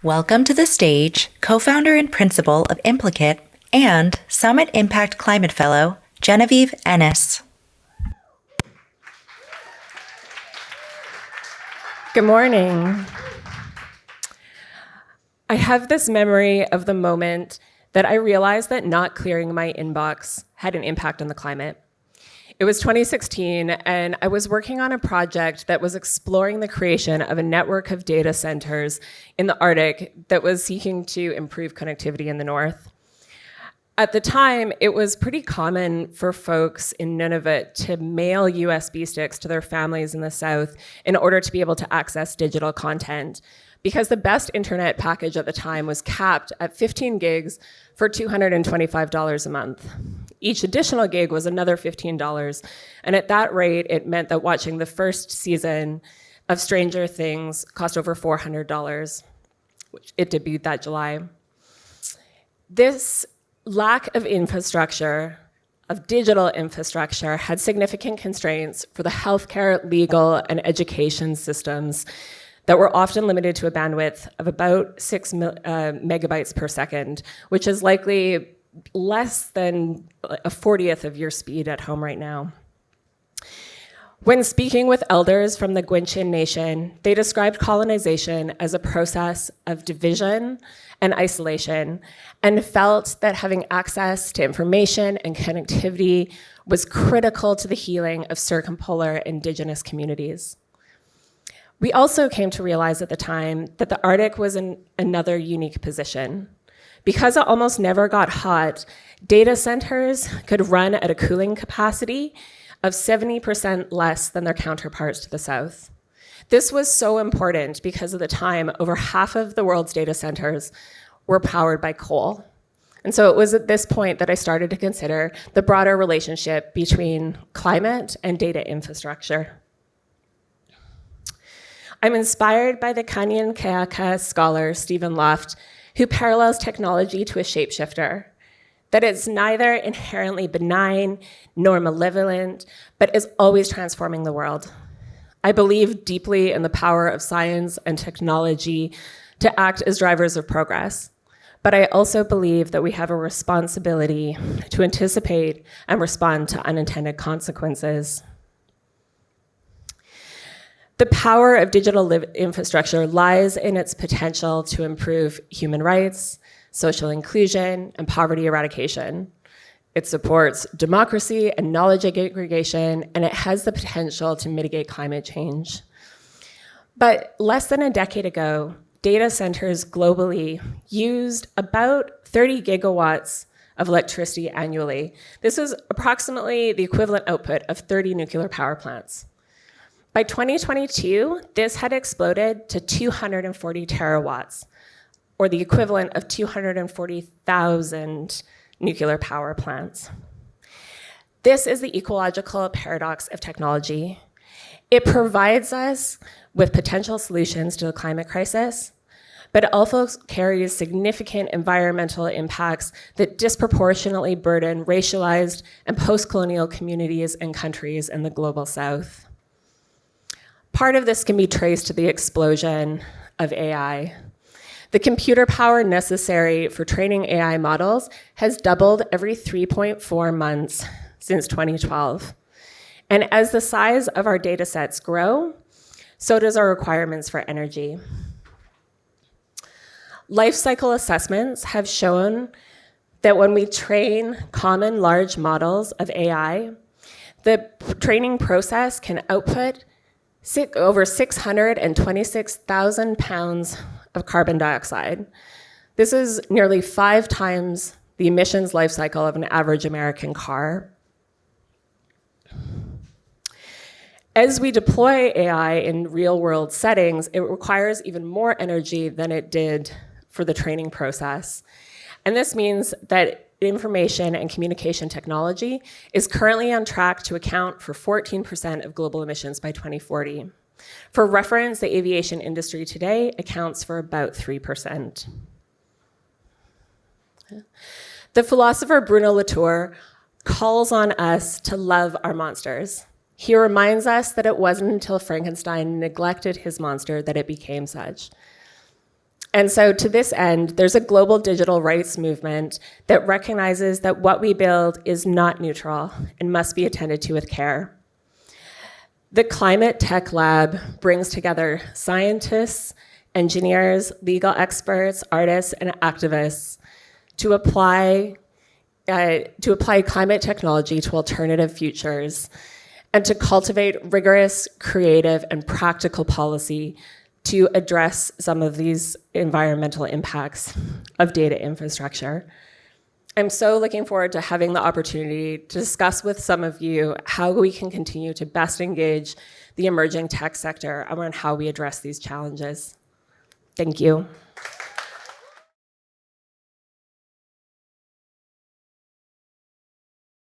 Welcome to the stage, co-founder and principal of Implicate and Summit Impact Climate Fellow, Genevieve Ennis. Good morning. I have this memory of the moment that I realized that not clearing my inbox had an impact on the climate. It was 2016, and I was working on a project that was exploring the creation of a network of data centers in the Arctic that was seeking to improve connectivity in the north. At the time, it was pretty common for folks in Nunavut to mail USB sticks to their families in the south in order to be able to access digital content, because the best internet package at the time was capped at 15 gigs for $225 a month. Each additional gig was another $15, and at that rate, it meant that watching the first season of Stranger Things cost over $400, which it debuted that July. This lack of infrastructure, of digital infrastructure, had significant constraints for the healthcare, legal, and education systems that were often limited to a bandwidth of about 6 megabytes per second, which is likely less than a 40th of your speed at home right now. When speaking with elders from the Gwich'in Nation, they described colonization as a process of division and isolation, and felt that having access to information and connectivity was critical to the healing of circumpolar indigenous communities. We also came to realize at the time that the Arctic was in another unique position. Because it almost never got hot, data centers could run at a cooling capacity of 70% less than their counterparts to the south. This was so important because at the time, over half of the world's data centers were powered by coal. And so it was at this point that I started to consider the broader relationship between climate and data infrastructure. I'm inspired by the Kanyen'kehá:ka scholar Stephen Luft, who parallels technology to a shapeshifter, that it's neither inherently benign nor malevolent, but is always transforming the world. I believe deeply in the power of science and technology to act as drivers of progress, but I also believe that we have a responsibility to anticipate and respond to unintended consequences. The power of digital infrastructure lies in its potential to improve human rights, social inclusion, and poverty eradication. It supports democracy and knowledge aggregation, and it has the potential to mitigate climate change. But less than a decade ago, data centers globally used about 30 gigawatts of electricity annually. This was approximately the equivalent output of 30 nuclear power plants. By 2022, this had exploded to 240 terawatts, or the equivalent of 240,000 nuclear power plants. This is the ecological paradox of technology. It provides us with potential solutions to the climate crisis, but it also carries significant environmental impacts that disproportionately burden racialized and post-colonial communities and countries in the global south. Part of this can be traced to the explosion of AI. The computer power necessary for training AI models has doubled every 3.4 months since 2012. And as the size of our data sets grow, so does our requirements for energy. Life cycle assessments have shown that when we train common large models of AI, the training process can output over 626,000 pounds of carbon dioxide. This is nearly 5 times the emissions life cycle of an average American car. As we deploy AI in real-world settings, it requires even more energy than it did for the training process. And this means that information and communication technology is currently on track to account for 14% of global emissions by 2040. For reference, the aviation industry today accounts for about 3%. The philosopher Bruno Latour calls on us to love our monsters. He reminds us that it wasn't until Frankenstein neglected his monster that it became such. And so to this end, there's a global digital rights movement that recognizes that what we build is not neutral and must be attended to with care. The Climate Tech Lab brings together scientists, engineers, legal experts, artists, and activists to apply climate technology to alternative futures and to cultivate rigorous, creative, and practical policy to address some of these environmental impacts of data infrastructure. I'm so looking forward to having the opportunity to discuss with some of you how we can continue to best engage the emerging tech sector around how we address these challenges. Thank you.